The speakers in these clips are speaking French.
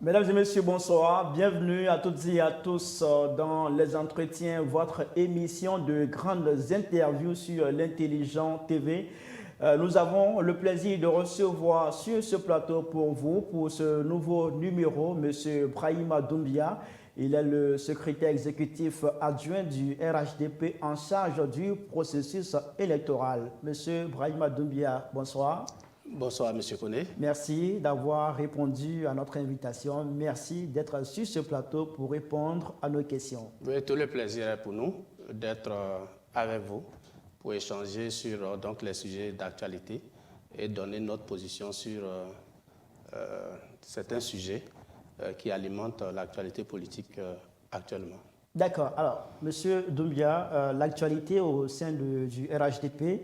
Mesdames et messieurs, bonsoir. Bienvenue à toutes et à tous dans Les Entretiens, votre émission de grandes interviews sur l'Intelligent TV. Nous avons le plaisir de recevoir sur ce plateau pour vous, pour ce nouveau numéro, M. Brahima Doumbia. Il est le secrétaire exécutif adjoint du RHDP en charge du processus électoral. M. Brahima Doumbia, bonsoir. Bonsoir, M. Koné. Merci d'avoir répondu à notre invitation. Merci d'être sur ce plateau pour répondre à nos questions. Oui, tout le plaisir est pour nous d'être avec vous pour échanger sur donc, les sujets d'actualité et donner notre position sur certains sujets qui alimentent l'actualité politique actuellement. D'accord. Alors, Monsieur Doumbia, l'actualité au sein du RHDP,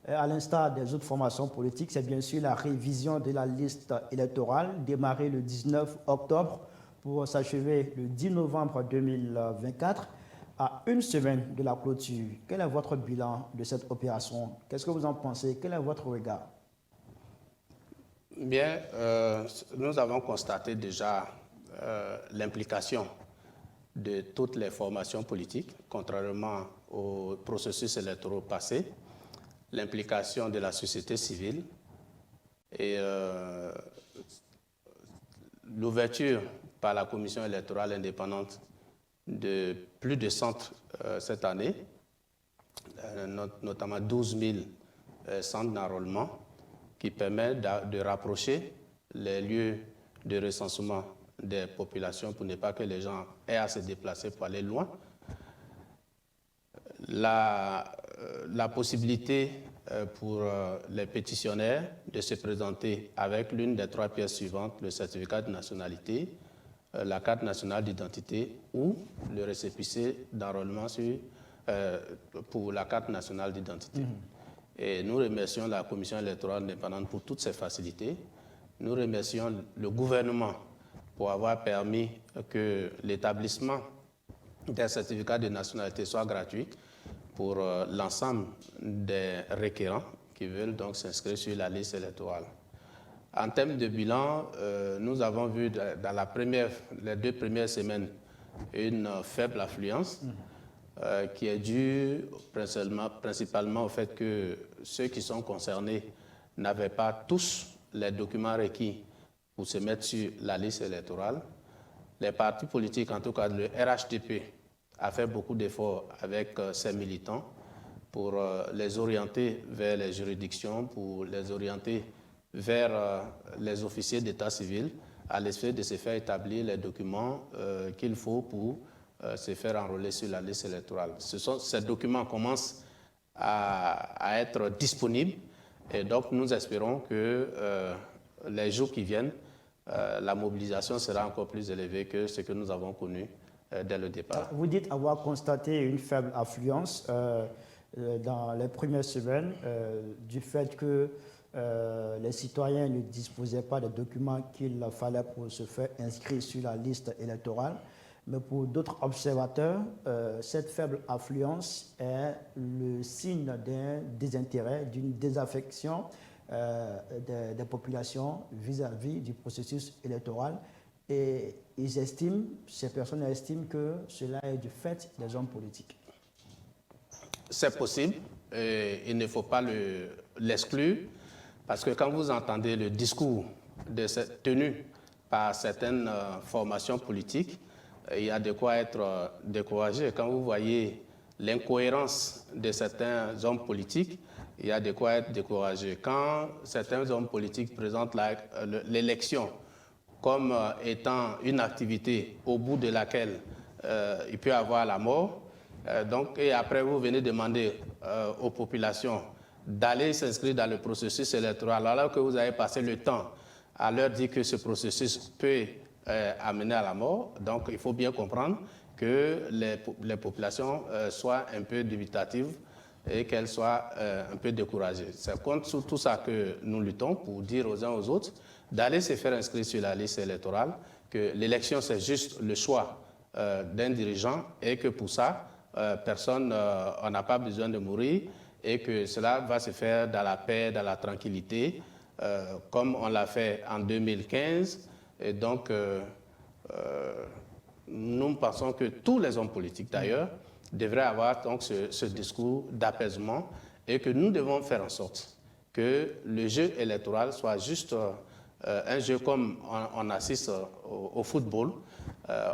à l'instar des autres formations politiques, c'est bien sûr la révision de la liste électorale démarrée le 19 octobre pour s'achever le 10 novembre 2024, à une semaine de la clôture. Quel est votre bilan de cette opération? Qu'est-ce que vous en pensez? Quel est votre regard? Bien, nous avons constaté déjà l'implication de toutes les formations politiques, contrairement au processus électoral passé, l'implication de la société civile et l'ouverture par la Commission électorale indépendante de plus de centres cette année, notamment 12 000 centres d'enrôlement qui permettent de rapprocher les lieux de recensement des populations pour ne pas que les gens aient à se déplacer pour aller loin. La possibilité pour les pétitionnaires de se présenter avec l'une des trois pièces suivantes, le certificat de nationalité, la carte nationale d'identité ou le récépissé d'enrôlement pour la carte nationale d'identité. Et nous remercions la Commission électorale indépendante pour toutes ces facilités. Nous remercions le gouvernement pour avoir permis que l'établissement des certificats de nationalité soit gratuit pour l'ensemble des requérants qui veulent donc s'inscrire sur la liste électorale. En termes de bilan, nous avons vu dans les 2 premières semaines une faible affluence qui est due principalement au fait que ceux qui sont concernés n'avaient pas tous les documents requis pour se mettre sur la liste électorale. Les partis politiques, en tout cas le RHDP, a fait beaucoup d'efforts avec ses militants pour les orienter vers les juridictions, pour les orienter vers les officiers d'état civil, à l'effet de se faire établir les documents qu'il faut pour se faire enrôler sur la liste électorale. Ces documents commencent à être disponibles et donc nous espérons que les jours qui viennent, la mobilisation sera encore plus élevée que ce que nous avons connu dès le départ. Vous dites avoir constaté une faible affluence dans les premières semaines du fait que les citoyens ne disposaient pas des documents qu'il fallait pour se faire inscrire sur la liste électorale. Mais pour d'autres observateurs, cette faible affluence est le signe d'un désintérêt, d'une désaffection des populations vis-à-vis du processus électoral. Et ces personnes estiment que cela est du fait des hommes politiques. C'est possible, il ne faut pas l'exclure, parce que quand vous entendez le discours tenu par certaines formations politiques, il y a de quoi être découragé. Quand vous voyez l'incohérence de certains hommes politiques, il y a de quoi être découragé. Quand certains hommes politiques présentent l'élection comme étant une activité au bout de laquelle il peut y avoir la mort, et après vous venez demander aux populations d'aller s'inscrire dans le processus électoral alors que vous avez passé le temps à leur dire que ce processus peut amener à la mort. Donc il faut bien comprendre que les populations soient un peu dubitatives et qu'elles soient un peu découragées. C'est contre tout ça que nous luttons pour dire aux uns aux autres d'aller se faire inscrire sur la liste électorale, que l'élection c'est juste le choix d'un dirigeant et que pour ça, on n'a pas besoin de mourir et que cela va se faire dans la paix, dans la tranquillité, comme on l'a fait en 2015. Et donc, nous pensons que tous les hommes politiques, d'ailleurs, devraient avoir donc ce discours d'apaisement et que nous devons faire en sorte que le jeu électoral soit juste un jeu comme on assiste au football.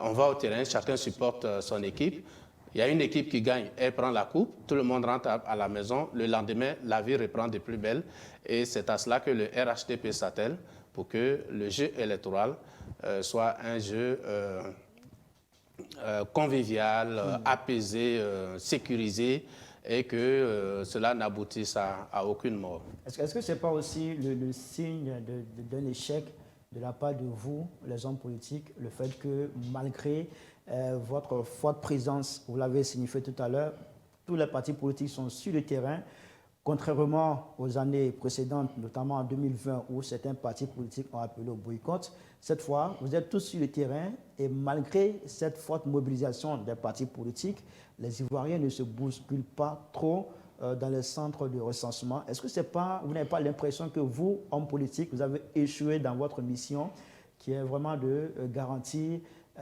On va au terrain, chacun supporte son équipe. Il y a une équipe qui gagne, elle prend la coupe, tout le monde rentre à la maison. Le lendemain, la vie reprend de plus belle. Et c'est à cela que le RHDP s'attelle pour que le jeu électoral soit un jeu convivial, apaisé, sécurisé, et que cela n'aboutisse à aucune mort. Est-ce que ce n'est pas aussi le signe d'un échec de la part de vous, les hommes politiques, le fait que malgré votre forte présence, vous l'avez signifié tout à l'heure, tous les partis politiques sont sur le terrain, contrairement aux années précédentes, notamment en 2020, où certains partis politiques ont appelé au boycott. Cette fois, vous êtes tous sur le terrain et malgré cette forte mobilisation des partis politiques, les Ivoiriens ne se bousculent pas trop dans les centres de recensement. Est-ce que vous n'avez pas l'impression que vous, hommes politiques, vous avez échoué dans votre mission qui est vraiment de garantir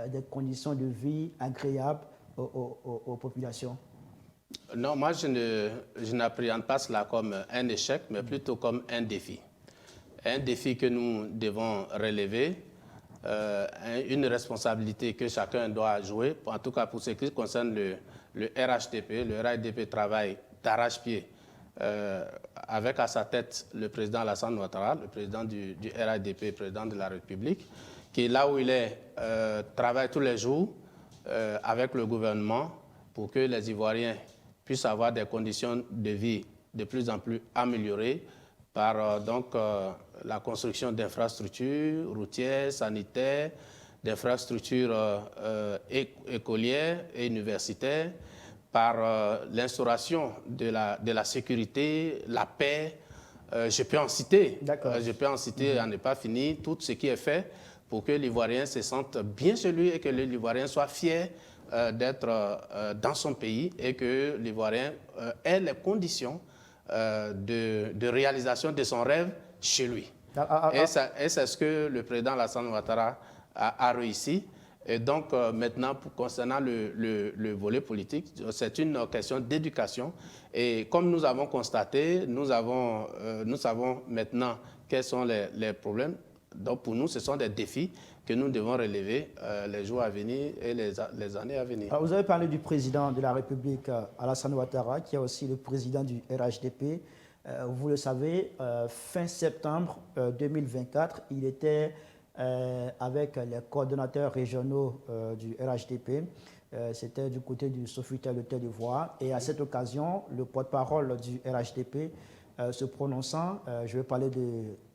des conditions de vie agréables aux populations? Non, moi je n'appréhende pas cela comme un échec, mais plutôt comme un défi. Un défi que nous devons relever, une responsabilité que chacun doit jouer, en tout cas pour ce qui concerne le RHDP. Le RHDP travaille d'arrache-pied avec à sa tête le président Alassane Ouattara, le président du RHDP, président de la République, qui là où il est, travaille tous les jours avec le gouvernement pour que les Ivoiriens puissent avoir des conditions de vie de plus en plus améliorées par la construction d'infrastructures routières, sanitaires, d'infrastructures écolières et universitaires, par l'instauration de la sécurité, la paix. Je peux en citer, à ne pas finir, tout ce qui est fait pour que l'Ivoirien se sente bien chez lui et que l'Ivoirien soit fier d'être dans son pays et que l'Ivoirien ait les conditions de réalisation de son rêve chez lui. Et c'est ce que le président Alassane Ouattara a réussi. Et donc maintenant, concernant le volet politique, c'est une question d'éducation. Et comme nous avons constaté, nous savons maintenant quels sont les problèmes. Donc pour nous, ce sont des défis que nous devons relever les jours à venir et les années à venir. Alors, vous avez parlé du président de la République, Alassane Ouattara, qui est aussi le président du RHDP. Vous le savez, fin septembre 2024, il était avec les coordonnateurs régionaux du RHDP. C'était du côté du Sofitel de Côte d'Ivoire. Et à cette occasion, le porte-parole du RHDP se prononçant, je vais parler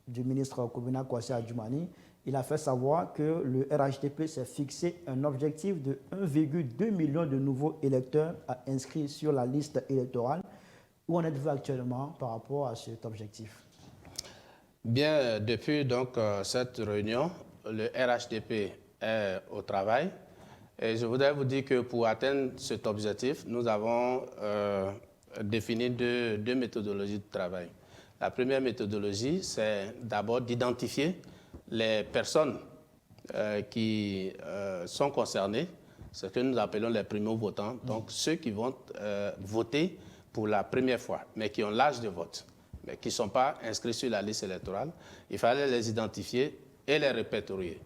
du ministre Kobina Kwasi Adjoumani, il a fait savoir que le RHDP s'est fixé un objectif de 1,2 million de nouveaux électeurs à inscrire sur la liste électorale. Où en êtes-vous actuellement par rapport à cet objectif? Bien, depuis donc cette réunion, le RHDP est au travail. Et je voudrais vous dire que pour atteindre cet objectif, nous avons défini deux méthodologies de travail. La première méthodologie, c'est d'abord d'identifier les personnes qui sont concernées, ce que nous appelons les primo-votants, donc ceux qui vont voter pour la première fois, mais qui ont l'âge de vote, mais qui ne sont pas inscrits sur la liste électorale. Il fallait les identifier et les répertorier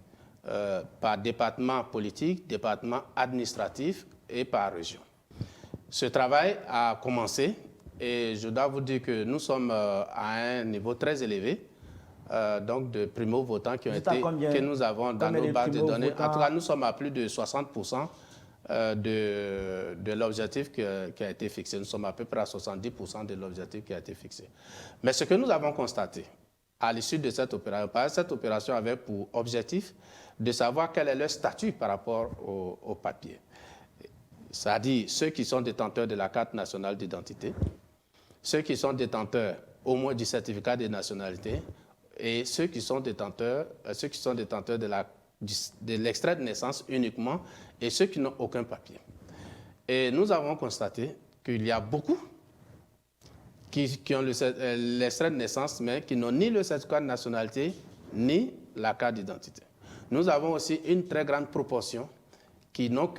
par département politique, département administratif et par région. Ce travail a commencé et je dois vous dire que nous sommes à un niveau très élevé. Donc de primo-votants que nous avons dans nos bases de données. En tout cas, nous sommes à plus de 60% de l'objectif qui a été fixé. Nous sommes à peu près à 70% de l'objectif qui a été fixé. Mais ce que nous avons constaté à l'issue de cette opération avait pour objectif de savoir quel est leur statut par rapport au papier. C'est-à-dire ceux qui sont détenteurs de la carte nationale d'identité, ceux qui sont détenteurs au moins du certificat de nationalité, et ceux qui sont détenteurs de l'extrait de naissance uniquement et ceux qui n'ont aucun papier. Et nous avons constaté qu'il y a beaucoup qui ont l'extrait de naissance mais qui n'ont ni le certificat de nationalité ni la carte d'identité. nous avons aussi une très grande proportion qui n'ont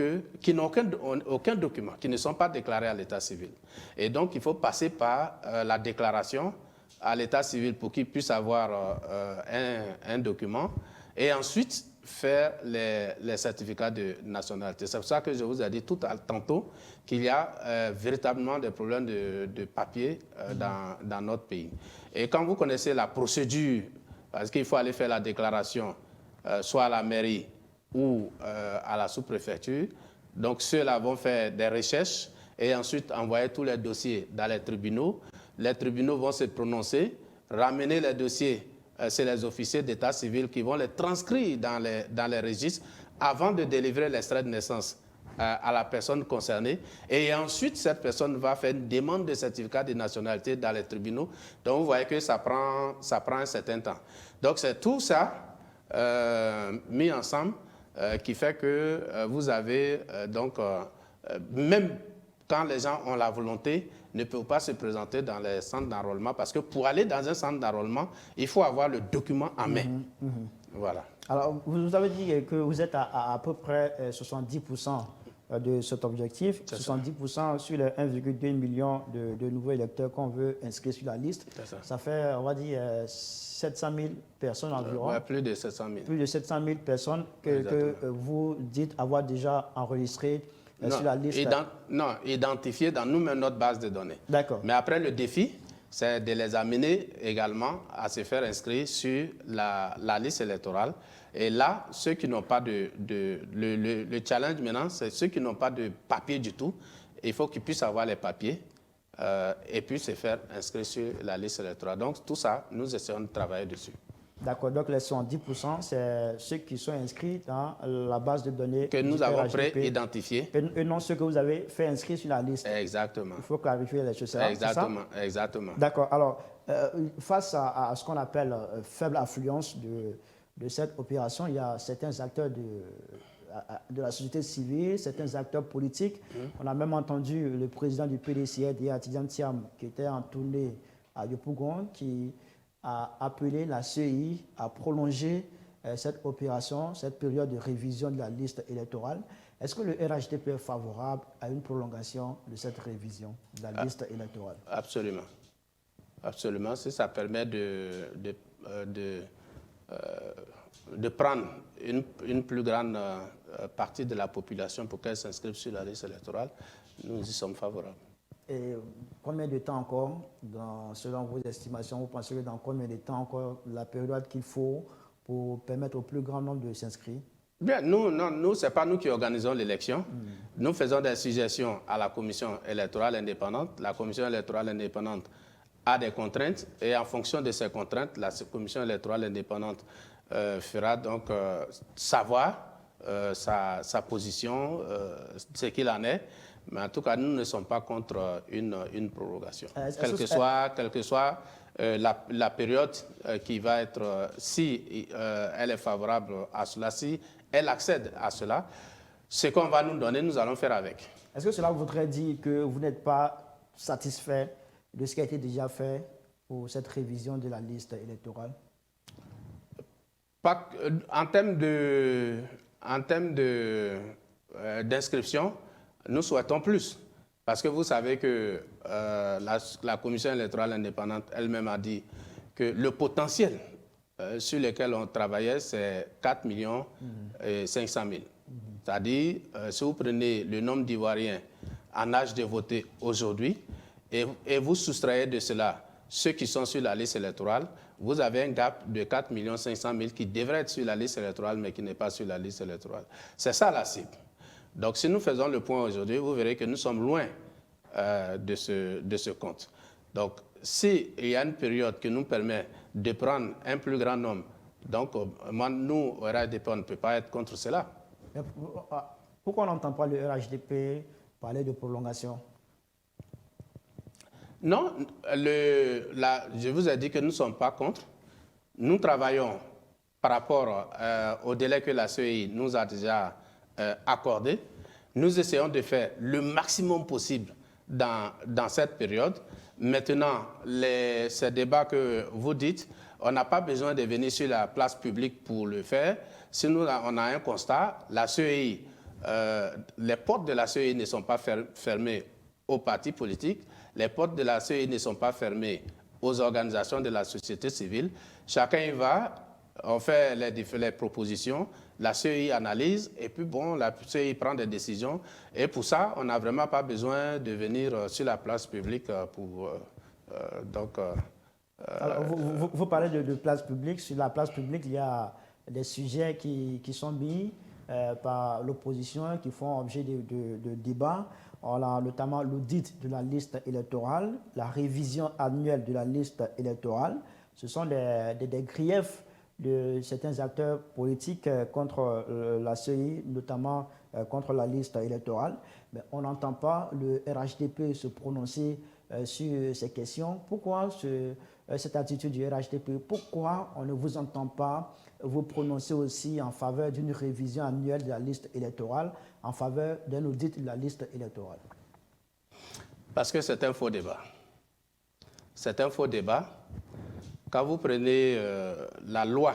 aucun document, qui ne sont pas déclarés à l'état civil. Et donc, il faut passer par la déclaration à l'état civil pour qu'ils puissent avoir un document et ensuite faire les certificats de nationalité. C'est pour ça que je vous ai dit tantôt qu'il y a véritablement des problèmes de papier dans notre pays. Et quand vous connaissez la procédure, parce qu'il faut aller faire la déclaration soit à la mairie ou à la sous-préfecture, donc ceux-là vont faire des recherches et ensuite envoyer tous les dossiers dans les tribunaux. Les tribunaux vont se prononcer, ramener les dossiers, c'est les officiers d'état civil qui vont les transcrire dans les registres avant de délivrer l'extrait de naissance à la personne concernée. Et ensuite, cette personne va faire une demande de certificat de nationalité dans les tribunaux. Donc, vous voyez que ça prend un certain temps. Donc, c'est tout ça mis ensemble qui fait que vous avez même quand les gens ont la volonté, ne peuvent pas se présenter dans les centres d'enrôlement parce que pour aller dans un centre d'enrôlement, il faut avoir le document en main. Voilà. Alors, vous avez dit que vous êtes à peu près 70% de cet objectif, 70% sur les 1,2 million de nouveaux électeurs qu'on veut inscrire sur la liste. Ça fait, on va dire, 700 000 personnes environ. Ouais, plus de 700 000. Plus de 700 000 personnes que vous dites avoir déjà enregistrées sur la liste. Identifiées dans nous-mêmes notre base de données. D'accord. Mais après, le défi, c'est de les amener également à se faire inscrire sur la liste électorale. Et là, ceux qui n'ont pas le challenge maintenant, c'est ceux qui n'ont pas de papier du tout. Il faut qu'ils puissent avoir les papiers et puis se faire inscrire sur la liste électorale. Donc, tout ça, nous essayons de travailler dessus. D'accord, donc les 70%, c'est ceux qui sont inscrits dans la base de données que nous avons pré-identifiés. Et non ceux que vous avez fait inscrire sur la liste. Exactement. Il faut clarifier les choses. Exactement, exactement. D'accord, alors, face à ce qu'on appelle faible affluence de cette opération, il y a certains acteurs de la société civile, certains acteurs politiques. On a même entendu le président du PDCR, Tidjane Thiam, qui était en tournée à Yopougon, qui a appelé la CEI à prolonger cette opération, cette période de révision de la liste électorale. Est-ce que le RHDP est favorable à une prolongation de cette révision de la liste électorale? Absolument. Absolument. Si ça permet de prendre une plus grande partie de la population pour qu'elle s'inscrive sur la liste électorale, nous y sommes favorables. Et combien de temps encore, selon vos estimations, vous pensez que dans combien de temps encore la période qu'il faut pour permettre au plus grand nombre de s'inscrire? Bien, nous ce n'est pas nous qui organisons l'élection. Nous faisons des suggestions à la commission électorale indépendante. La commission électorale indépendante a des contraintes et en fonction de ces contraintes, la commission électorale indépendante fera donc savoir sa position, ce qu'il en est. Mais en tout cas, nous ne sommes pas contre une prorogation. Quelle que soit la période qui va être, si elle est favorable à cela, si elle accède à cela, ce qu'on va nous donner, nous allons faire avec. Est-ce que cela voudrait dire que vous n'êtes pas satisfait de ce qui a été déjà fait pour cette révision de la liste électorale? En termes d'inscription, nous souhaitons plus. Parce que vous savez que la commission électorale indépendante elle-même a dit que le potentiel sur lequel on travaillait, c'est 4 500 000. C'est-à-dire, si vous prenez le nombre d'Ivoiriens en âge de voter aujourd'hui et vous soustrayez de cela ceux qui sont sur la liste électorale, vous avez un gap de 4 500 000 qui devrait être sur la liste électorale mais qui n'est pas sur la liste électorale. C'est ça la cible. Donc, si nous faisons le point aujourd'hui, vous verrez que nous sommes loin de ce compte. Donc, s'il y a une période qui nous permet de prendre un plus grand nombre, donc nous, au RHDP, on ne peut pas être contre cela. Mais pourquoi on n'entend pas le RHDP parler de prolongation? Non, je vous ai dit que nous ne sommes pas contre. Nous travaillons par rapport au délai que la CEI nous a déjà accordé. Nous essayons de faire le maximum possible dans cette période. Maintenant, ces débats que vous dites, on n'a pas besoin de venir sur la place publique pour le faire. si on a un constat, la CEI, les portes de la CEI ne sont pas fermées aux partis politiques, les portes de la CEI ne sont pas fermées aux organisations de la société civile. Chacun y va, on fait les propositions, la CEI analyse et puis bon, la CEI prend des décisions. Et pour ça, on n'a vraiment pas besoin de venir sur la place publique pour... Alors, vous parlez de place publique. Sur la place publique, il y a des sujets qui sont mis par l'opposition, qui font objet de débats. On a notamment l'audit de la liste électorale, la révision annuelle de la liste électorale. Ce sont des griefs de certains acteurs politiques contre la CEI, notamment contre la liste électorale. Mais on n'entend pas le RHDP se prononcer sur ces questions. Pourquoi cette attitude du RHDP? Pourquoi on ne vous entend pas vous prononcer aussi en faveur d'une révision annuelle de la liste électorale, en faveur d'un audit de la liste électorale? Parce que c'est un faux débat. C'est un faux débat. Quand vous prenez la loi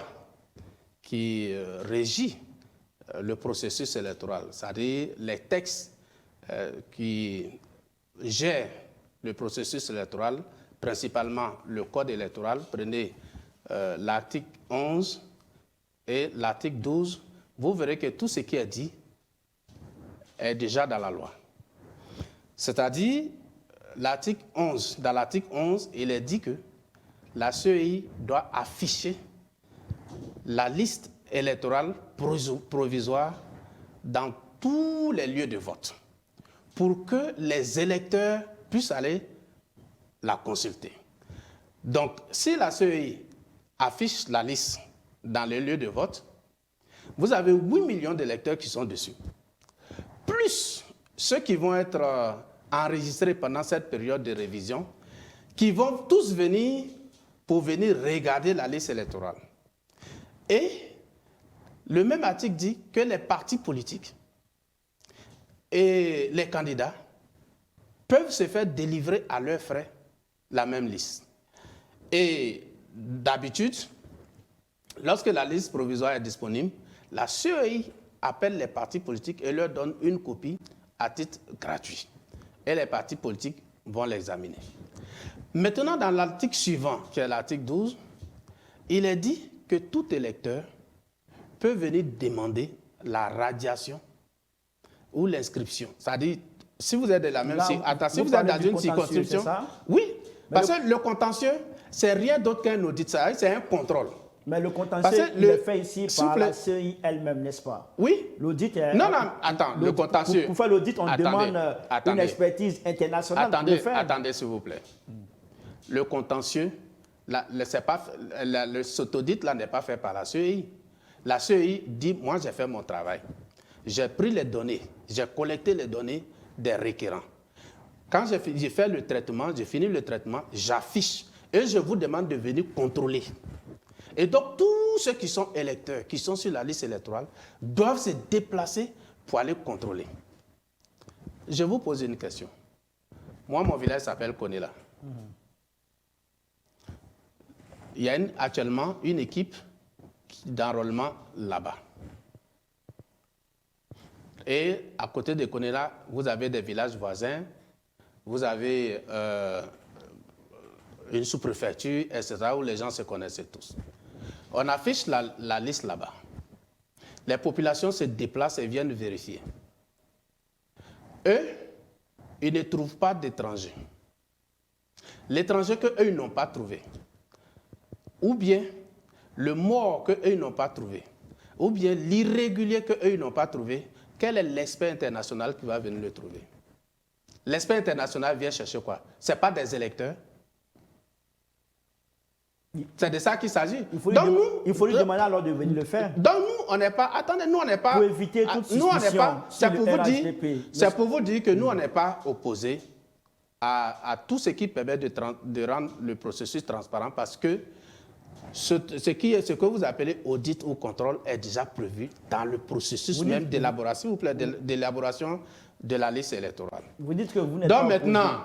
qui régit le processus électoral, c'est-à-dire les textes qui gèrent le processus électoral, principalement le code électoral, prenez l'article 11 et l'article 12, vous verrez que tout ce qui est dit est déjà dans la loi. C'est-à-dire, dans l'article 11, il est dit que la CEI doit afficher la liste électorale provisoire dans tous les lieux de vote pour que les électeurs puissent aller la consulter. Donc, si la CEI affiche la liste dans les lieux de vote, vous avez 8 millions d'électeurs qui sont dessus, plus ceux qui vont être enregistrés pendant cette période de révision, qui vont tous venir pour venir regarder la liste électorale. Et le même article dit que les partis politiques et les candidats peuvent se faire délivrer à leurs frais la même liste. Et d'habitude, lorsque la liste provisoire est disponible, la CEI appelle les partis politiques et leur donne une copie à titre gratuit. Et les partis politiques vont l'examiner. Maintenant, dans l'article suivant, qui est l'article 12, il est dit que tout électeur peut venir demander la radiation ou l'inscription. C'est-à-dire, si vous êtes de la même si vous êtes dans une circonscription, oui, parce que le contentieux, c'est rien d'autre qu'un audit, c'est un contrôle. Mais le contentieux, il est fait ici par la CEI elle-même, n'est-ce pas? Oui. L'audit est... Non, attends, le contentieux... Pour faire l'audit, on demande une expertise internationale pour le faire. Attendez, s'il vous plaît. Le contentieux, cet audit-là n'est pas fait par la CEI. La CEI dit, moi j'ai fait mon travail. J'ai pris les données, j'ai collecté les données des requérants. Quand j'ai fait le traitement, j'ai fini le traitement, j'affiche et je vous demande de venir contrôler. Et donc, tous ceux qui sont électeurs, qui sont sur la liste électorale, doivent se déplacer pour aller contrôler. Je vous pose une question. Moi, mon village s'appelle Konela. Il y a actuellement une équipe d'enrôlement là-bas. Et à côté de Konela, vous avez des villages voisins, vous avez une sous-préfecture, etc., où les gens se connaissent tous. On affiche la liste là-bas. Les populations se déplacent et viennent vérifier. Eux, ils ne trouvent pas d'étrangers. L'étranger qu'eux n'ont pas trouvé, ou bien le mort qu'eux n'ont pas trouvé, ou bien l'irrégulier qu'eux n'ont pas trouvé, quel est l'expert international qui va venir le trouver? L'expert international vient chercher quoi? Ce n'est pas des électeurs. C'est de ça qu'il s'agit. Il faut lui demander alors de venir le faire. Donc nous, on n'est pas... Attendez, nous, on n'est pas... Pour éviter toute suspicion. C'est pour vous dire que nous, on n'est pas opposés à tout ce qui permet de rendre le processus transparent parce que ce que vous appelez audit ou contrôle est déjà prévu dans le processus même d'élaboration, d'élaboration de la liste électorale. Vous dites que vous n'êtes pas opposés. Donc maintenant,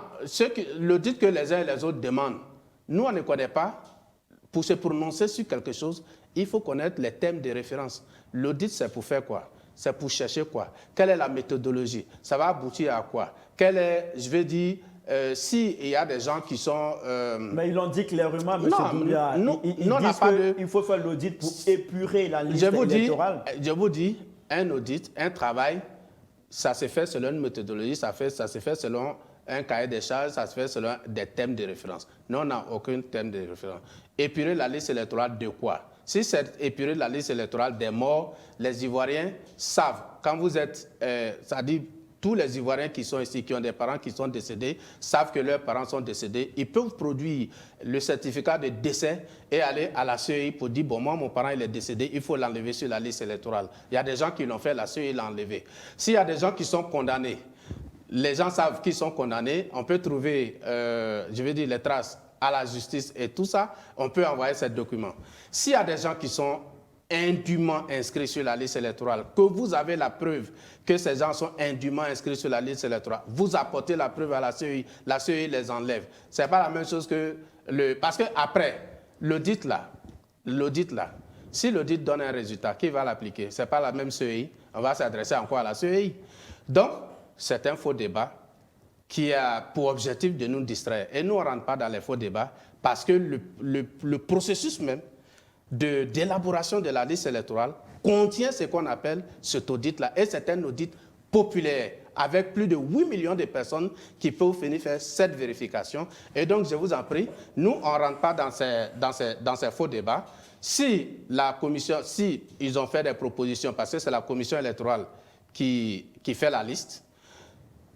l'audit que les uns et les autres demandent, nous, on ne connaît pas pour se prononcer sur quelque chose, il faut connaître les thèmes de référence. L'audit, c'est pour faire quoi? C'est pour chercher quoi? Quelle est la méthodologie? Ça va aboutir à quoi? Quelle est, je vais dire, s'il y a des gens qui sont... Mais ils l'ont dit clairement, M. Doumbia. Ils disent qu'il faut faire l'audit pour épurer la liste électorale. Je vous dis, un audit, un travail, ça se fait selon une méthodologie, ça se fait selon un cahier des charges, ça se fait selon des thèmes de référence. Nous, on n'a aucun thème de référence. Épurer la liste électorale de quoi? Si c'est épurer la liste électorale des morts, les Ivoiriens savent. Quand vous êtes, c'est-à-dire tous les Ivoiriens qui sont ici, qui ont des parents qui sont décédés, savent que leurs parents sont décédés. Ils peuvent produire le certificat de décès et aller à la CEI pour dire, bon, moi, mon parent, il est décédé, il faut l'enlever sur la liste électorale. Il y a des gens qui l'ont fait, la CEI l'a enlevé. S'il y a des gens qui sont condamnés, les gens savent qu'ils sont condamnés, on peut trouver, je vais dire, les traces à la justice et tout ça, on peut envoyer ces documents. S'il y a des gens qui sont indûment inscrits sur la liste électorale, que vous avez la preuve que ces gens sont indûment inscrits sur la liste électorale, vous apportez la preuve à la CEI les enlève. Ce n'est pas la même chose que le... Parce qu'après, l'audit là, si l'audit donne un résultat, qui va l'appliquer? Ce n'est pas la même CEI, on va s'adresser encore à la CEI. Donc, c'est un faux débat qui a pour objectif de nous distraire. Et nous, on ne rentre pas dans les faux débats parce que le processus même d'élaboration de la liste électorale contient ce qu'on appelle cet audit-là. Et c'est un audit populaire avec plus de 8 millions de personnes qui peuvent venir faire cette vérification. Et donc, je vous en prie, nous, on ne rentre pas dans ces faux débats. Si la commission, si ils ont fait des propositions, parce que c'est la commission électorale qui fait la liste,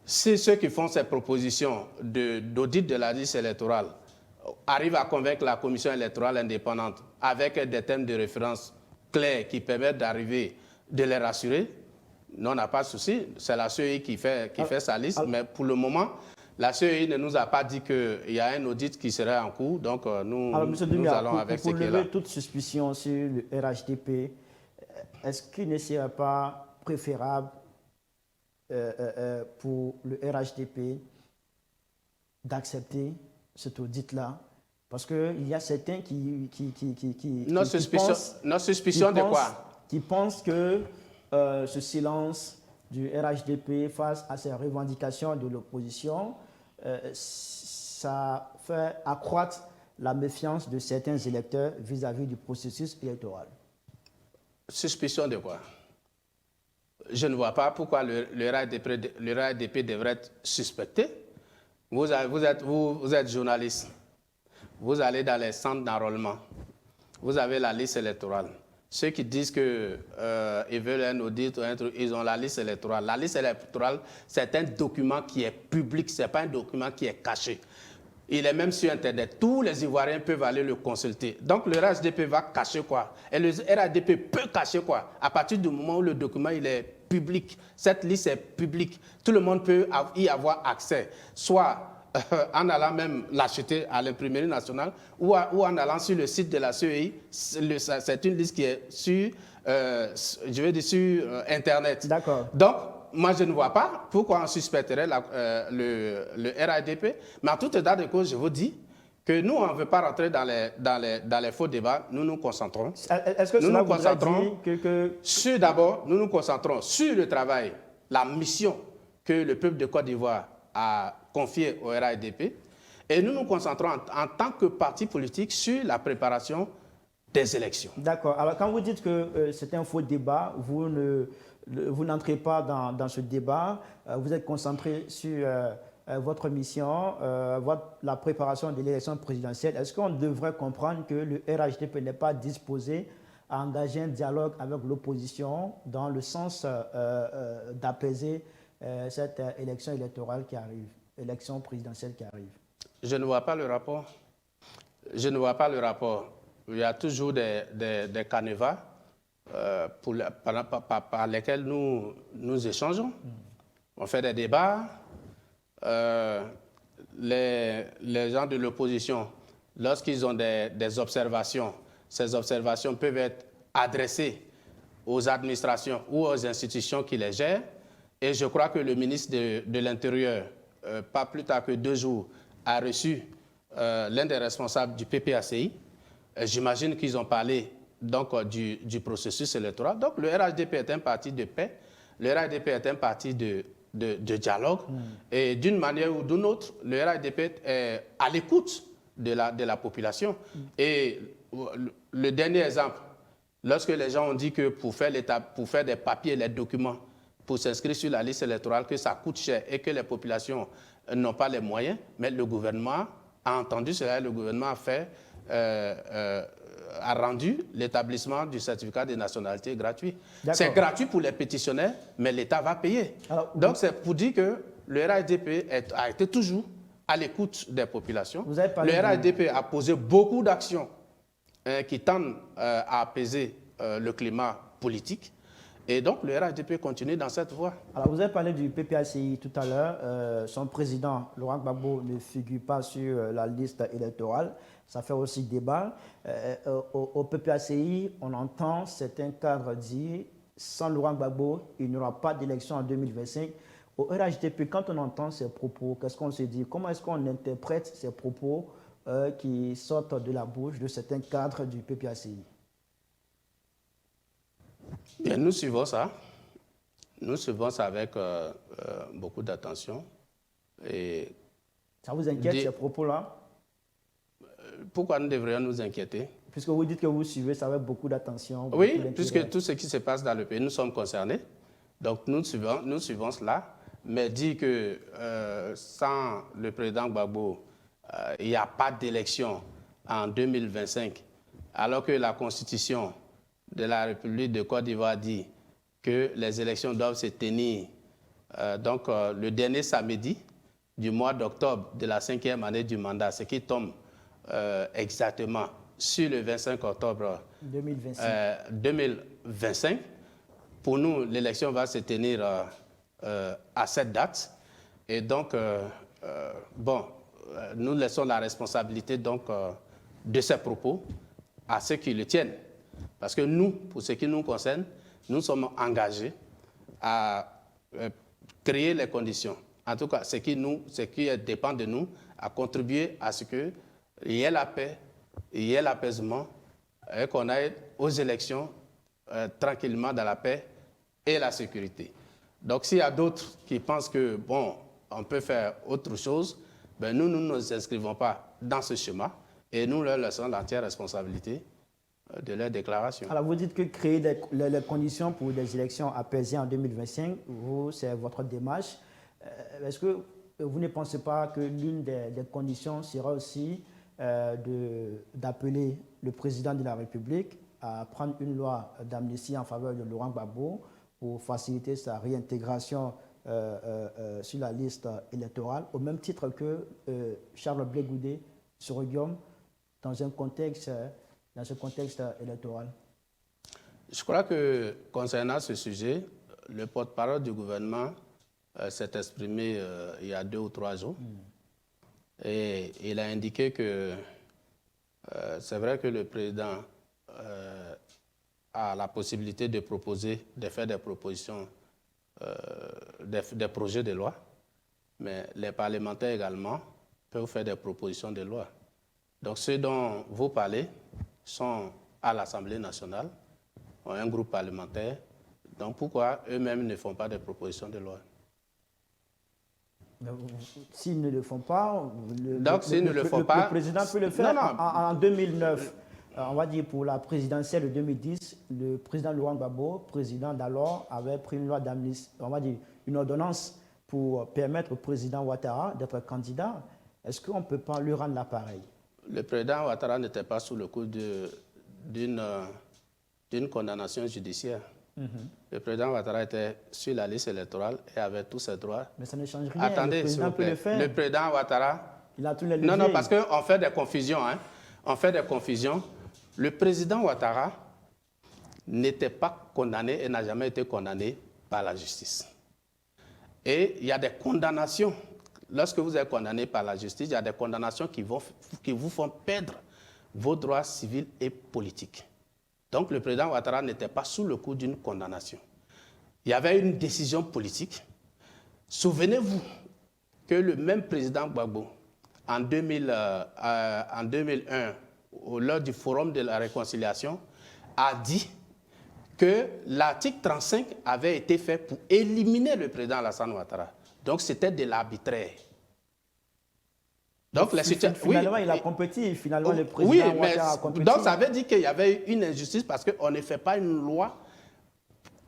si ceux qui font ces propositions d'audit de la liste électorale arrivent à convaincre la commission électorale indépendante avec des thèmes de référence clairs qui permettent d'arriver, de les rassurer, nous, on n'a pas de souci. C'est la CEI qui fait sa liste, mais pour le moment, la CEI ne nous a pas dit qu'il y a un audit qui serait en cours, donc nous allons avec ce qui est là. Pour lever toute suspicion sur le RHDP, est-ce qu'il ne serait pas préférable pour le RHDP d'accepter cet audit-là? Parce qu'il y a certains qui pensent que ce silence du RHDP face à ces revendications de l'opposition, ça fait accroître la méfiance de certains électeurs vis-à-vis du processus électoral. Suspicion de quoi? Je ne vois pas pourquoi le RHDP devrait être suspecté. Vous êtes journaliste. Vous allez dans les centres d'enrôlement. Vous avez la liste électorale. Ceux qui disent qu'ils veulent un audit, ils ont la liste électorale. La liste électorale, c'est un document qui est public, ce n'est pas un document qui est caché. Il est même sur Internet. Tous les Ivoiriens peuvent aller le consulter. Donc le RHDP va cacher quoi? Et le RHDP peut cacher quoi? À partir du moment où le document il est public, cette liste est publique, tout le monde peut y avoir accès. Soit en allant même l'acheter à l'imprimerie nationale ou en allant sur le site de la CEI. C'est une liste qui est sur, sur Internet. D'accord. Donc, moi, je ne vois pas pourquoi on suspecterait le RHDP. Mais en toute état de cause, je vous dis que nous, on ne veut pas rentrer dans les faux débats. Nous nous concentrons. Est-ce que cela voudrait dire que... D'abord, nous nous concentrons sur le travail, la mission que le peuple de Côte d'Ivoire a confiée au RHDP. Et nous nous concentrons en tant que parti politique sur la préparation des élections. D'accord. Alors, quand vous dites que c'est un faux débat, vous n'entrez pas dans ce débat, vous êtes concentré sur votre mission, la préparation de l'élection présidentielle. Est-ce qu'on devrait comprendre que le RHDP n'est pas disposé à engager un dialogue avec l'opposition dans le sens d'apaiser cette élection électorale qui arrive, élection présidentielle qui arrive? Je ne vois pas le rapport. Je ne vois pas le rapport. Il y a toujours des canevas par lesquels nous échangeons. On fait des débats. Les gens de l'opposition, lorsqu'ils ont des observations, ces observations peuvent être adressées aux administrations ou aux institutions qui les gèrent. Et je crois que le ministre de l'Intérieur, pas plus tard que 2 jours, a reçu l'un des responsables du PPACI j'imagine qu'ils ont parlé donc, du processus électoral. Donc le RHDP est un parti de paix, le RHDP est un parti de dialogue. Et d'une manière ou d'une autre, le RHDP est à l'écoute de la population. Et le dernier exemple, lorsque les gens ont dit que pour faire des papiers, les documents, pour s'inscrire sur la liste électorale, que ça coûte cher et que les populations n'ont pas les moyens, mais le gouvernement a entendu cela, le gouvernement a fait, a rendu l'établissement du certificat de nationalité gratuit. C'est gratuit pour les pétitionnaires, mais l'État va payer. Alors, donc c'est pour dire que le RHDP a été toujours à l'écoute des populations. Le RHDP a posé beaucoup d'actions qui tendent à apaiser le climat politique. Et donc, le RHDP continue dans cette voie. Alors, vous avez parlé du PPACI tout à l'heure. Son président, Laurent Gbagbo, ne figure pas sur la liste électorale. Ça fait aussi débat. Au PPACI, on entend certains cadres dire sans Laurent Gbagbo, il n'y aura pas d'élection en 2025. Au RHDP, quand on entend ces propos, qu'est-ce qu'on se dit? Comment est-ce qu'on interprète ces propos qui sortent de la bouche de certains cadres du PPACI? Bien, nous suivons ça. Nous suivons ça avec beaucoup d'attention. Ça vous inquiète, ces propos-là? Pourquoi nous devrions nous inquiéter? Puisque vous dites que vous suivez ça avec beaucoup d'attention. Oui, puisque tout ce qui se passe dans le pays, nous sommes concernés. Donc nous suivons cela. Mais dire que sans le président Gbagbo, il n'y a pas d'élection en 2025, alors que la Constitution de la République de Côte d'Ivoire dit que les élections doivent se tenir le dernier samedi du mois d'octobre de la 5e année du mandat, ce qui tombe exactement sur le 25 octobre 2025. Pour nous, l'élection va se tenir à cette date. Et donc, nous laissons la responsabilité de ces propos à ceux qui le tiennent. Parce que nous, pour ce qui nous concerne, nous sommes engagés à créer les conditions. En tout cas, ce qui dépend de nous, à contribuer à ce qu'il y ait la paix, il y ait l'apaisement, et qu'on aille aux élections tranquillement dans la paix et la sécurité. Donc, s'il y a d'autres qui pensent que, on peut faire autre chose, nous ne nous inscrivons pas dans ce schéma et nous leur laissons l'entière responsabilité de leur déclaration. Alors, vous dites que créer les conditions pour des élections apaisées en 2025, c'est votre démarche. Est-ce que vous ne pensez pas que l'une des conditions sera aussi d'appeler le président de la République à prendre une loi d'amnistie en faveur de Laurent Gbagbo pour faciliter sa réintégration sur la liste électorale, au même titre que Charles Blé Goudé sur Guillaume, dans ce contexte électoral? Je crois que concernant ce sujet, le porte-parole du gouvernement s'est exprimé il y a 2 ou 3 jours. Et il a indiqué que c'est vrai que le président a la possibilité de faire des propositions, des projets de loi, mais les parlementaires également peuvent faire des propositions de loi. Donc ceux dont vous parlez sont à l'Assemblée nationale, ont un groupe parlementaire. Donc pourquoi eux-mêmes ne font pas de propositions de loi? S'ils ne le font pas, le président peut le faire. Non. En 2009, on va dire pour la présidentielle de 2010, le président Laurent Gbagbo, président d'alors, avait pris une loi d'amnistie, on va dire une ordonnance pour permettre au président Ouattara d'être candidat. Est-ce qu'on ne peut pas lui rendre l'appareil? Le président Ouattara n'était pas sous le coup d'une condamnation judiciaire. Le président Ouattara était sur la liste électorale et avait tous ses droits. Mais ça ne change rien. Attendez, le président peut le faire. Le président Ouattara... Il a tous les leviers. Non, parce qu'on fait des confusions. On fait des confusions. Le président Ouattara n'était pas condamné et n'a jamais été condamné par la justice. Et il y a des condamnations. Lorsque vous êtes condamné par la justice, il y a des condamnations qui vous font perdre vos droits civils et politiques. Donc le président Ouattara n'était pas sous le coup d'une condamnation. Il y avait une décision politique. Souvenez-vous que le même président Gbagbo, en 2001 lors du forum de la réconciliation, a dit que l'article 35 avait été fait pour éliminer le président Alassane Ouattara. Donc c'était de l'arbitraire. Donc, finalement, il a compétit. Finalement, le président oui, Ouattara a compétit. Donc, ça veut dire qu'il y avait une injustice parce qu'on ne fait pas une loi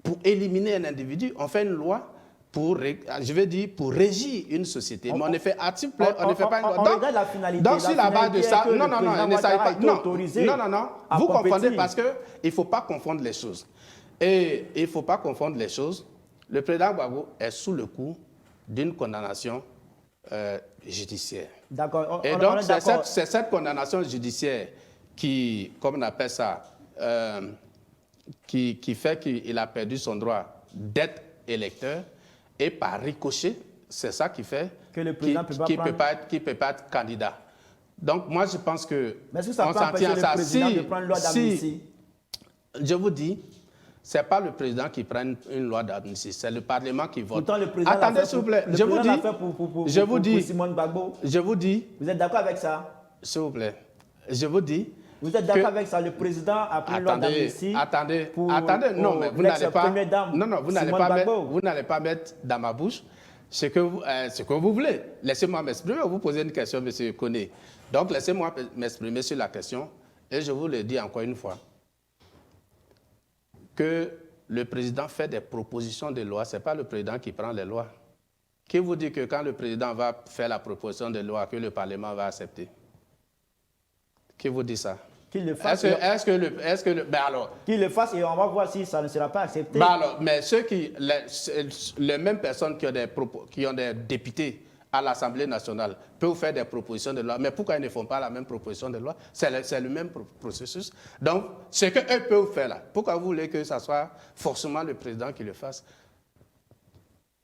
pour éliminer un individu. On fait une loi pour, je veux dire, pour régir une société. Mais on ne fait article, on ne fait pas une loi. On regarde la finalité. Donc, sur la base de ça, non, n'essayez pas. Non, vous confondez parce qu'il ne faut pas confondre les choses. Et il ne faut pas confondre les choses. Le président Gbagbo est sous le coup d'une condamnation judiciaire. D'accord. Et donc, c'est cette condamnation judiciaire qui, comme on appelle ça, qui fait qu'il a perdu son droit d'être électeur. Et par ricochet, c'est ça qui fait que le président qu'il ne peut pas être candidat. Donc, moi, je pense que... Mais est-ce que ça peut empêcher le président de prendre une loi d'amnistie? Je vous dis, ce n'est pas le président qui prend une loi d'amnistie, c'est le Parlement qui vote. Pourtant, le président attendez, s'il vous plaît, je vous dis, Simone Gbagbo. Je vous dis... Vous êtes d'accord avec ça? S'il vous plaît, je vous dis... Vous êtes d'accord avec ça? Le président a pris une loi d'amnistie. Attendez, non, mais vous n'allez pas... Non, vous n'allez pas mettre dans ma bouche ce que vous voulez. Laissez-moi m'exprimer. Vous posez une question, M. Koné. Donc, laissez-moi m'exprimer sur la question. Et je vous le dis encore une fois, que le président fait des propositions de loi. Ce n'est pas le président qui prend les lois. Qui vous dit que quand le président va faire la proposition de loi, que le Parlement va accepter? Qui vous dit ça? Qu'il le fasse. Ben alors, qu'il le fasse et on va voir si ça ne sera pas accepté. Ben alors, mais les mêmes personnes qui ont des députés à l'Assemblée nationale peuvent faire des propositions de loi. Mais pourquoi ils ne font pas la même proposition de loi? C'est le même processus. Donc, ce qu'eux peuvent faire là, pourquoi vous voulez que ce soit forcément le président qui le fasse?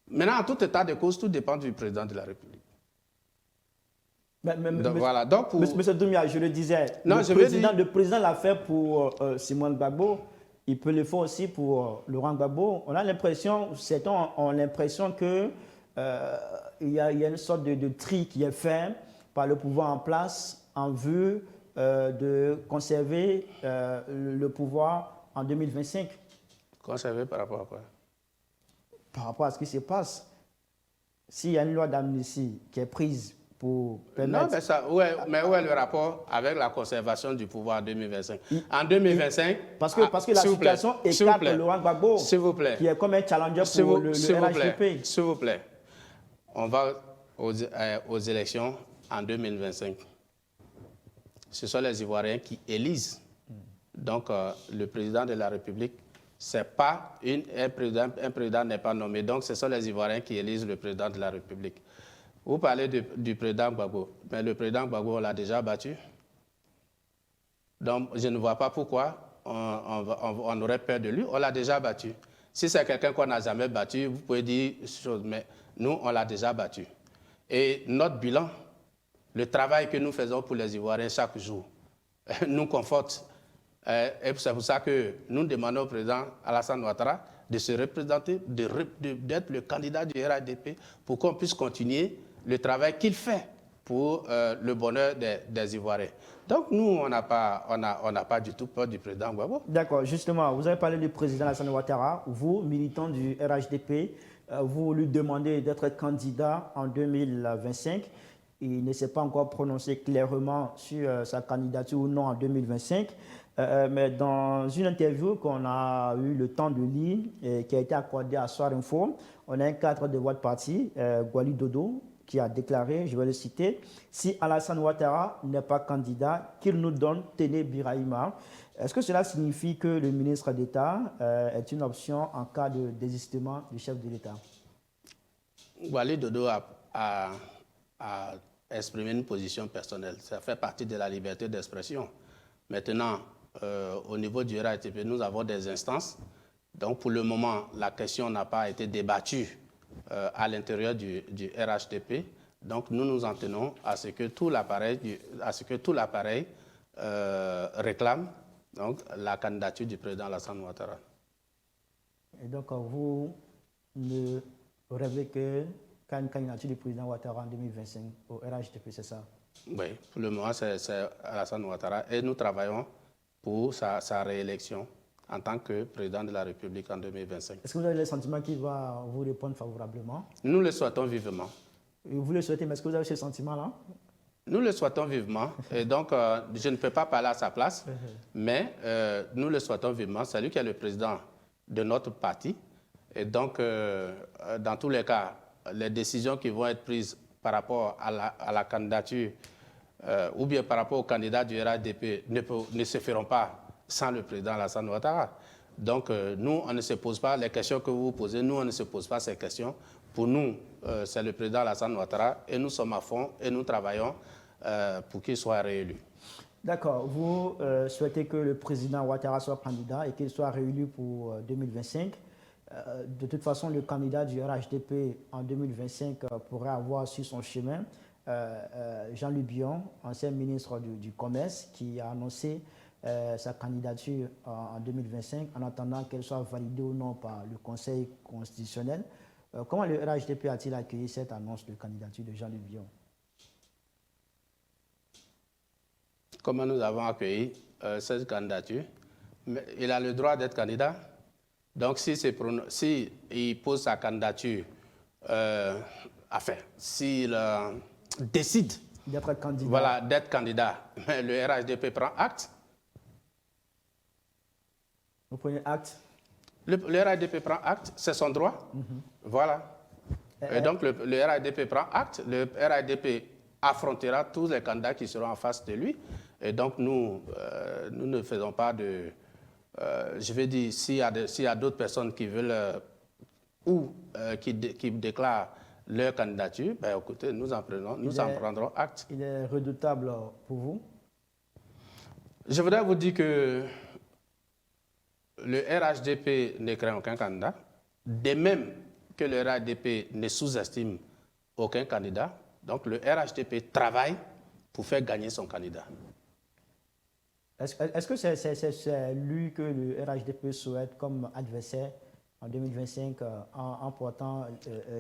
Maintenant, en tout état de cause, tout dépend du président de la République. Voilà. Donc, Monsieur Doumbia, je le disais, le président l'a fait pour Simone Gbagbo, il peut le faire aussi pour Laurent Gbagbo. On a l'impression, certains ont l'impression que il y a une sorte de tri qui est fait par le pouvoir en place en vue de conserver le pouvoir en 2025. Conserver par rapport à quoi? Par rapport à ce qui se passe. S'il y a une loi d'amnistie qui est prise pour permettre... Non, mais où est le rapport avec la conservation du pouvoir en 2025? En 2025... Parce que la situation écarte Laurent Gbagbo, qui est comme un challenger pour le RHDP. S'il vous plaît, on va aux élections en 2025. Ce sont les Ivoiriens qui élisent. Donc, le président de la République, c'est pas un président n'est pas nommé. Donc, ce sont les Ivoiriens qui élisent le président de la République. Vous parlez du président Gbagbo, mais le président Gbagbo, on l'a déjà battu. Donc, je ne vois pas pourquoi on aurait peur de lui. On l'a déjà battu. Si c'est quelqu'un qu'on n'a jamais battu, vous pouvez dire chose, mais nous, on l'a déjà battu. Et notre bilan, le travail que nous faisons pour les Ivoiriens chaque jour, nous conforte. Et c'est pour ça que nous demandons au président Alassane Ouattara de se représenter, d'être le candidat du RHDP pour qu'on puisse continuer le travail qu'il fait pour le bonheur des Ivoiriens. Donc nous, on n'a pas du tout peur du président Gbagbo. D'accord, justement, vous avez parlé du président Alassane Ouattara. Vous, militant du RHDP, vous lui demandez d'être candidat en 2025. Il ne s'est pas encore prononcé clairement sur sa candidature ou non en 2025. Mais dans une interview qu'on a eu le temps de lire et qui a été accordée à Soir Info, on a un cadre de votre parti, Gwali Dodo, qui a déclaré, je vais le citer, « Si Alassane Ouattara n'est pas candidat, qu'il nous donne Téné Birahima ». Est-ce que cela signifie que le ministre d'État est une option en cas de désistement du chef de l'État? Gwali Dodo a exprimé une position personnelle. Ça fait partie de la liberté d'expression. Maintenant, au niveau du RHDP, nous avons des instances. Donc, pour le moment, la question n'a pas été débattue à l'intérieur du RHDP. Donc, nous nous en tenons à ce que tout l'appareil réclame donc, la candidature du président Alassane Ouattara. Et donc, vous ne rêvez que une candidature du président Ouattara en 2025 au RHDP, c'est ça? Oui, pour le moment, c'est Alassane Ouattara et nous travaillons pour sa réélection en tant que président de la République en 2025. Est-ce que vous avez le sentiment qu'il va vous répondre favorablement? Nous le souhaitons vivement. Et vous le souhaitez, mais est-ce que vous avez ce sentiment-là? Nous le souhaitons vivement. Et donc, je ne peux pas parler à sa place, mais nous le souhaitons vivement. C'est lui qui est le président de notre parti. Et donc, dans tous les cas, les décisions qui vont être prises par rapport à la candidature ou bien par rapport au candidat du RHDP ne se feront pas sans le président Alassane Ouattara. Donc, nous, on ne se pose pas les questions que vous posez. Nous, on ne se pose pas ces questions. Pour nous, c'est le président Alassane Ouattara et nous sommes à fond et nous travaillons pour qu'il soit réélu. D'accord. Vous souhaitez que le président Ouattara soit candidat et qu'il soit réélu pour 2025. De toute façon, le candidat du RHDP en 2025 pourrait avoir sur son chemin Jean-Louis Bion, ancien ministre du Commerce, qui a annoncé sa candidature en 2025 en attendant qu'elle soit validée ou non par le Conseil constitutionnel. Comment le RHDP a-t-il accueilli cette annonce de candidature de Jean-Louis Bion? Comment nous avons accueilli cette candidature? Mais il a le droit d'être candidat. Donc, s'il pose sa candidature, s'il décide d'être candidat, voilà, d'être candidat, mais le RHDP prend acte. Vous prenez acte? Le RHDP prend acte, c'est son droit. Voilà. Et donc, le RHDP prend acte. Le RHDP affrontera tous les candidats qui seront en face de lui. Et donc, nous ne faisons pas de... je vais dire, s'il y a d'autres personnes qui veulent qui déclarent leur candidature, ben, écoutez, nous en prendrons acte. Il est redoutable pour vous? Je voudrais vous dire que le RHDP ne craint aucun candidat, de même que le RHDP ne sous-estime aucun candidat. Donc, le RHDP travaille pour faire gagner son candidat. Est-ce que c'est lui que le RHDP souhaite comme adversaire en 2025 en portant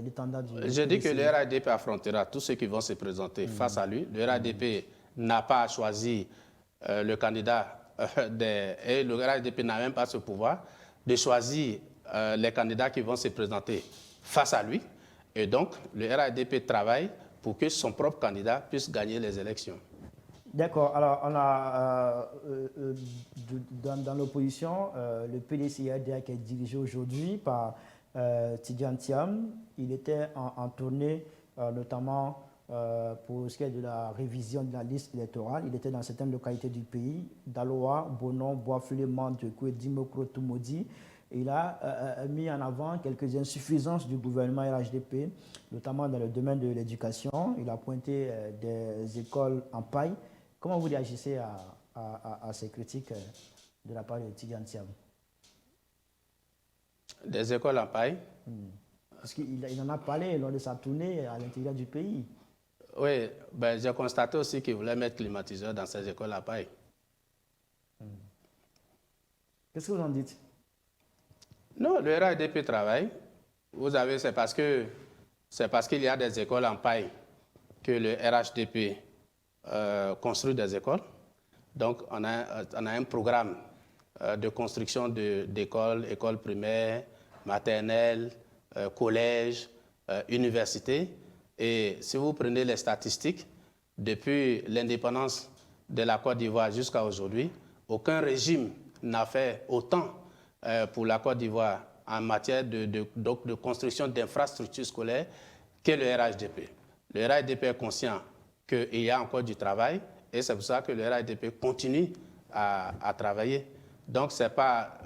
l'étendard du... Je dis que le RHDP affrontera tous ceux qui vont se présenter face à lui. Le RHDP n'a pas choisi le candidat et le RHDP n'a même pas ce pouvoir de choisir les candidats qui vont se présenter face à lui. Et donc, le RHDP travaille pour que son propre candidat puisse gagner les élections. D'accord. Alors, on a dans l'opposition le PDCIRDA qui est dirigé aujourd'hui par Tidjane Thiam. Il était en tournée, notamment pour ce qui est de la révision de la liste électorale. Il était dans certaines localités du pays, Daloa, Bonon, Boisflé, Mantekou et Dimokro Tumodi. Il a mis en avant quelques insuffisances du gouvernement RHDP, notamment dans le domaine de l'éducation. Il a pointé des écoles en paille. Comment vous réagissez à ces critiques de la part de Tidjane Thiam? Des écoles en paille? Parce qu'il en a parlé lors de sa tournée à l'intérieur du pays. Oui, ben, j'ai constaté aussi qu'il voulait mettre climatiseur dans ces écoles en paille. Qu'est-ce que vous en dites? Non, le RHDP travaille. Vous savez, c'est parce qu'il y a des écoles en paille que le RHDP construit des écoles. Donc, on a un programme de construction d'écoles, écoles primaires, maternelles, collèges, universités. Et si vous prenez les statistiques, depuis l'indépendance de la Côte d'Ivoire jusqu'à aujourd'hui, aucun régime n'a fait autant pour la Côte d'Ivoire en matière de construction d'infrastructures scolaires que le RHDP. Le RHDP est conscient qu'il y a encore du travail et c'est pour ça que le RHDP continue à travailler. Donc, ce n'est pas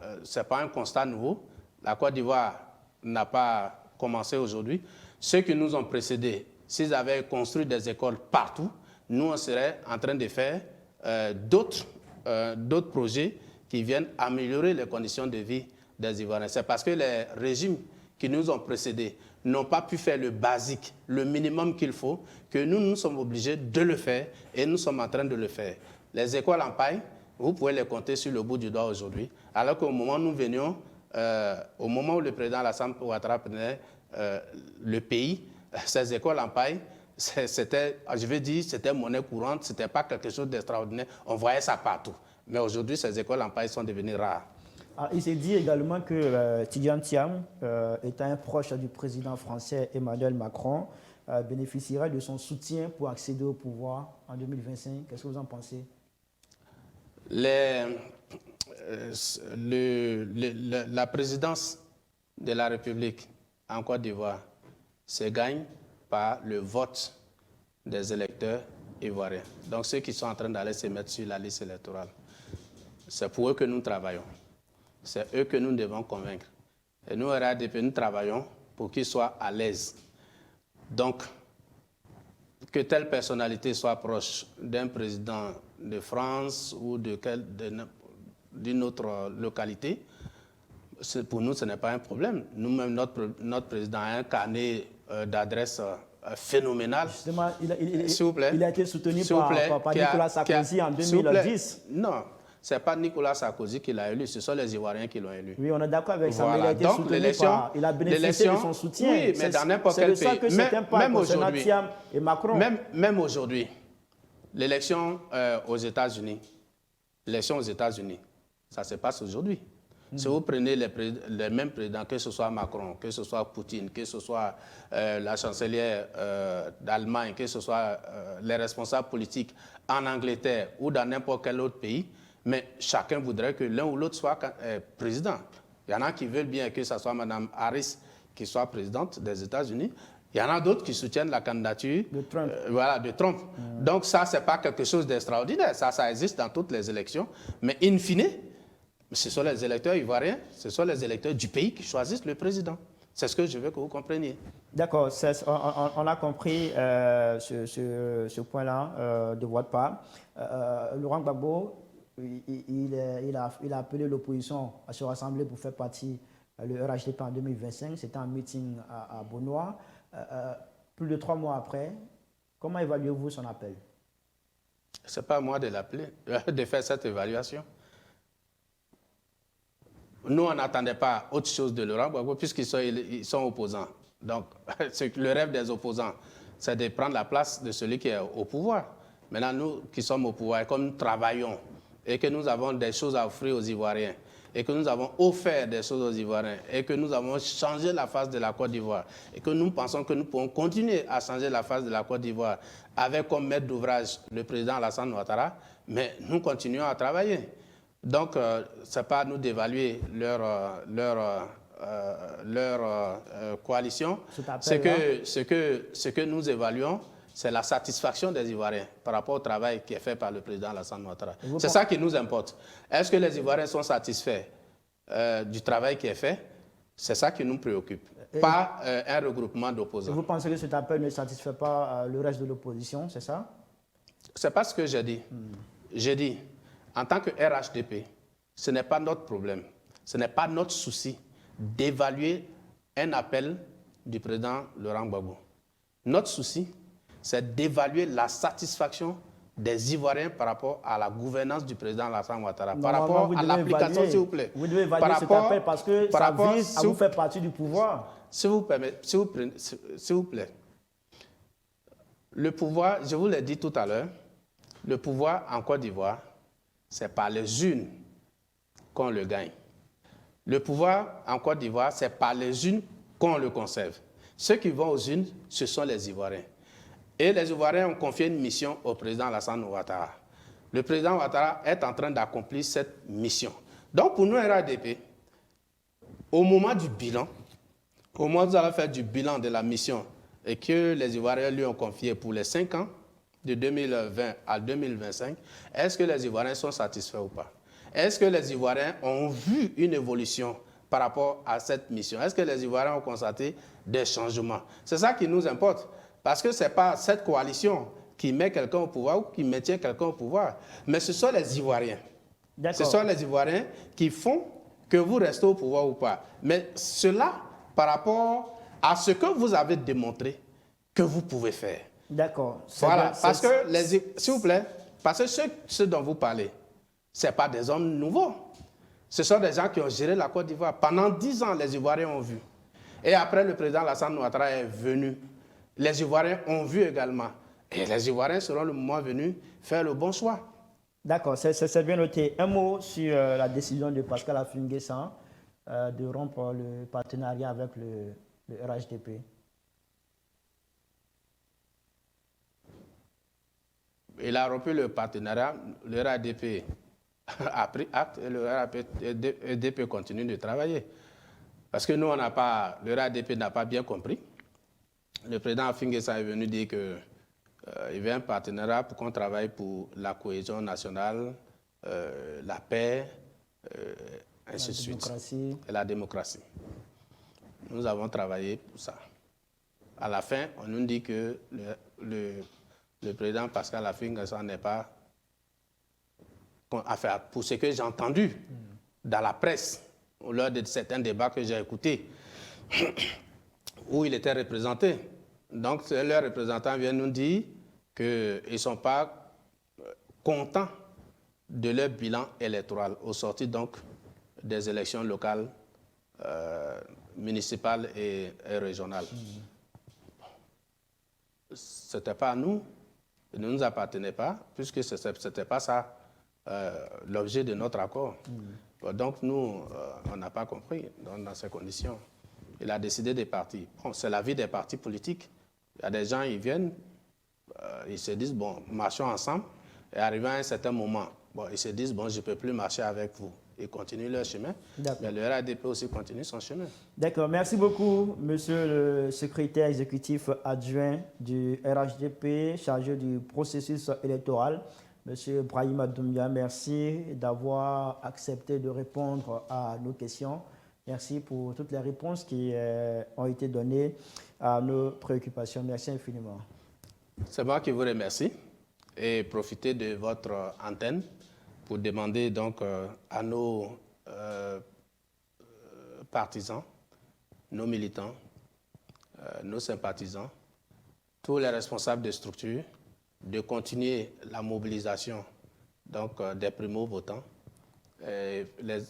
un constat nouveau. La Côte d'Ivoire n'a pas commencé aujourd'hui. Ceux qui nous ont précédés, s'ils avaient construit des écoles partout, nous, on serait en train de faire d'autres projets qui viennent améliorer les conditions de vie des Ivoiriens. C'est parce que les régimes qui nous ont précédés n'ont pas pu faire le basique, le minimum qu'il faut, que nous sommes obligés de le faire et nous sommes en train de le faire. Les écoles en paille, vous pouvez les compter sur le bout du doigt aujourd'hui, alors qu'au moment où nous venions, au moment où le président Alassane Ouattara prenait le pays, ces écoles en paille, c'était, je veux dire, c'était monnaie courante, ce n'était pas quelque chose d'extraordinaire. On voyait ça partout. Mais aujourd'hui, ces écoles en paille sont devenues rares. Ah, il s'est dit également que Tidjane Thiam, étant un proche du président français Emmanuel Macron, bénéficierait de son soutien pour accéder au pouvoir en 2025. Qu'est-ce que vous en pensez? La présidence de la République en Côte d'Ivoire se gagne par le vote des électeurs ivoiriens. Donc ceux qui sont en train d'aller se mettre sur la liste électorale, c'est pour eux que nous travaillons. C'est eux que nous devons convaincre. Et nous, RADP, nous travaillons pour qu'ils soient à l'aise. Donc, que telle personnalité soit proche d'un président de France ou d'une autre localité, pour nous, ce n'est pas un problème. Nous-mêmes, notre président a un carnet d'adresses phénoménal. Justement, s'il vous plaît, il a été soutenu par Nicolas Sarkozy en 2010. Non, ce n'est pas Nicolas Sarkozy qui l'a élu, ce sont les Ivoiriens qui l'ont élu. Oui, on est d'accord avec ça, voilà. mais il a été donc, soutenu par... Il a bénéficié de son soutien. Oui, mais dans n'importe quel pays. C'est de ça que certains parlent concernant Thiam et Macron. Même aujourd'hui, l'élection aux États-Unis, ça se passe aujourd'hui. Si vous prenez les mêmes présidents, que ce soit Macron, que ce soit Poutine, que ce soit la chancelière d'Allemagne, que ce soit les responsables politiques en Angleterre ou dans n'importe quel autre pays, mais chacun voudrait que l'un ou l'autre soit président. Il y en a qui veulent bien que ce soit Mme Harris qui soit présidente des États-Unis. Il y en a d'autres qui soutiennent la candidature de Trump. Donc ça, ce n'est pas quelque chose d'extraordinaire. Ça existe dans toutes les élections. Mais in fine, ce sont les électeurs ivoiriens, ce sont les électeurs du pays qui choisissent le président. C'est ce que je veux que vous compreniez. D'accord, on a compris ce point-là de votre part. Laurent Gbagbo, il a appelé l'opposition à se rassembler pour faire partie le RHDP en 2025. C'était un meeting à Beaunois. Plus de 3 mois après, comment évaluez-vous son appel? Ce n'est pas à moi de l'appeler, de faire cette évaluation. Nous, on n'attendait pas autre chose de Laurent Gbagbo puisqu'ils sont opposants. Donc, le rêve des opposants, c'est de prendre la place de celui qui est au pouvoir. Maintenant, nous qui sommes au pouvoir, et comme nous travaillons et que nous avons des choses à offrir aux Ivoiriens, et que nous avons offert des choses aux Ivoiriens, et que nous avons changé la face de la Côte d'Ivoire, et que nous pensons que nous pouvons continuer à changer la face de la Côte d'Ivoire avec comme maître d'ouvrage le président Alassane Ouattara, mais nous continuons à travailler. Donc, ce n'est pas à nous d'évaluer leur coalition. Ce que nous évaluons, c'est la satisfaction des Ivoiriens par rapport au travail qui est fait par le président Alassane Ouattara. C'est ça qui nous importe. Est-ce que les Ivoiriens sont satisfaits du travail qui est fait? C'est ça qui nous préoccupe, pas un regroupement d'opposants. Vous pensez que cet appel ne satisfait pas le reste de l'opposition, c'est ça? Ce n'est pas ce que j'ai dit. J'ai dit, en tant que RHDP, ce n'est pas notre problème, ce n'est pas notre souci d'évaluer un appel du président Laurent Gbagbo. Notre souci, c'est d'évaluer la satisfaction des Ivoiriens par rapport à la gouvernance du président Alassane Ouattara, par rapport à l'application, s'il vous plaît. Vous devez évaluer cet appel parce que ça vise à vous faire partie du pouvoir. S'il vous plaît, le pouvoir, je vous l'ai dit tout à l'heure, le pouvoir en Côte d'Ivoire, c'est par les urnes qu'on le gagne. Le pouvoir en Côte d'Ivoire, c'est par les urnes qu'on le conserve. Ceux qui vont aux urnes, ce sont les Ivoiriens. Et les Ivoiriens ont confié une mission au président Alassane Ouattara. Le président Ouattara est en train d'accomplir cette mission. Donc pour nous, RADP, au moment du bilan, au moment où nous allons faire du bilan de la mission et que les Ivoiriens lui ont confié pour les 5 ans, de 2020 à 2025, est-ce que les Ivoiriens sont satisfaits ou pas? Est-ce que les Ivoiriens ont vu une évolution par rapport à cette mission? Est-ce que les Ivoiriens ont constaté des changements? C'est ça qui nous importe. Parce que ce n'est pas cette coalition qui met quelqu'un au pouvoir ou qui maintient quelqu'un au pouvoir, mais ce sont les Ivoiriens. Ce sont les Ivoiriens qui font que vous restez au pouvoir ou pas. Mais cela par rapport à ce que vous avez démontré que vous pouvez faire. D'accord. Voilà, parce que, s'il vous plaît, parce que ceux dont vous parlez, ce n'est pas des hommes nouveaux. Ce sont des gens qui ont géré la Côte d'Ivoire. Pendant 10 ans, les Ivoiriens ont vu. Et après, le président Alassane Ouattara est venu les Ivoiriens ont vu également. Et les Ivoiriens seront le moment venu faire le bon choix. D'accord, c'est bien noté. Un mot sur la décision de Pascal Affi-N'Guessan de rompre le partenariat avec le RHDP. Il a rompu le partenariat, le RHDP a pris acte et le RHDP continue de travailler. Parce que nous, le RHDP n'a pas bien compris. Le président Affi-N'Guessan est venu dire qu'il y avait un partenariat pour qu'on travaille pour la cohésion nationale, la paix, ainsi de suite. Et la démocratie. Nous avons travaillé pour ça. À la fin, on nous dit que le président Pascal Affi-N'Guessan n'est pas... Enfin, pour ce que j'ai entendu dans la presse, lors de certains débats que j'ai écoutés, où il était représenté. Donc, leurs représentants viennent nous dire qu'ils ne sont pas contents de leur bilan électoral, au sorti donc des élections locales, municipales et régionales. Ce n'était pas à nous, il ne nous appartenait pas, puisque ce n'était pas ça l'objet de notre accord. Donc nous, on n'a pas compris dans ces conditions. Il a décidé de partir. Bon, c'est la vie des partis politiques. Il y a des gens, ils viennent, ils se disent, bon, marchons ensemble. Et arrivé à un certain moment, bon, ils se disent, bon, je ne peux plus marcher avec vous. Ils continuent leur chemin. Mais le RHDP aussi continue son chemin. D'accord. Merci beaucoup, monsieur le secrétaire exécutif adjoint du RHDP, chargé du processus électoral. Monsieur Brahima Doumbia, merci d'avoir accepté de répondre à nos questions. Merci pour toutes les réponses qui ont été données à nos préoccupations. Merci infiniment. C'est moi qui vous remercie et profitez de votre antenne pour demander donc à nos partisans, nos militants, nos sympathisants, tous les responsables de structures, de continuer la mobilisation donc, des primo-votants, les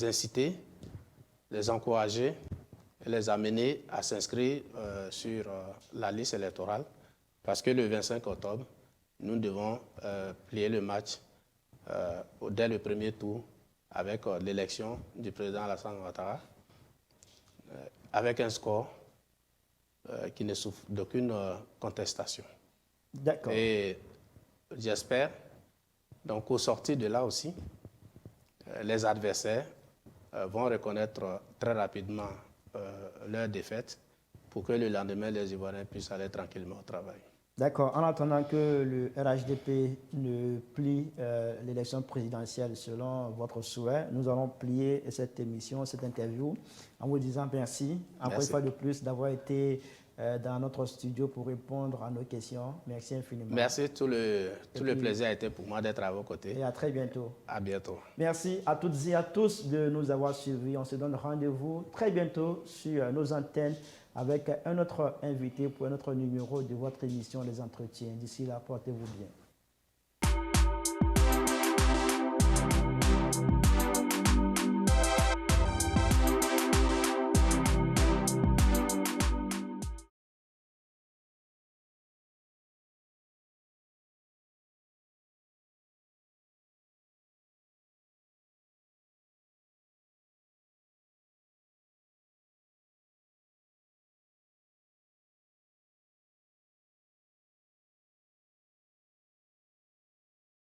inciter, les encourager et les amener à s'inscrire sur la liste électorale parce que le 25 octobre, nous devons plier le match dès le premier tour avec l'élection du président Alassane Ouattara avec un score qui ne souffre d'aucune contestation. D'accord. Et j'espère, donc au sortir de là aussi, les adversaires vont reconnaître très rapidement leur défaite pour que le lendemain, les Ivoiriens puissent aller tranquillement au travail. D'accord. En attendant que le RHDP ne plie l'élection présidentielle selon votre souhait, nous allons plier cette émission, cette interview, en vous disant merci, encore une fois de plus, d'avoir été dans notre studio pour répondre à nos questions. Merci infiniment. Merci. Tout le plaisir a été pour moi d'être à vos côtés. Et à très bientôt. À bientôt. Merci à toutes et à tous de nous avoir suivis. On se donne rendez-vous très bientôt sur nos antennes avec un autre invité pour un autre numéro de votre émission Les Entretiens. D'ici là, portez-vous bien.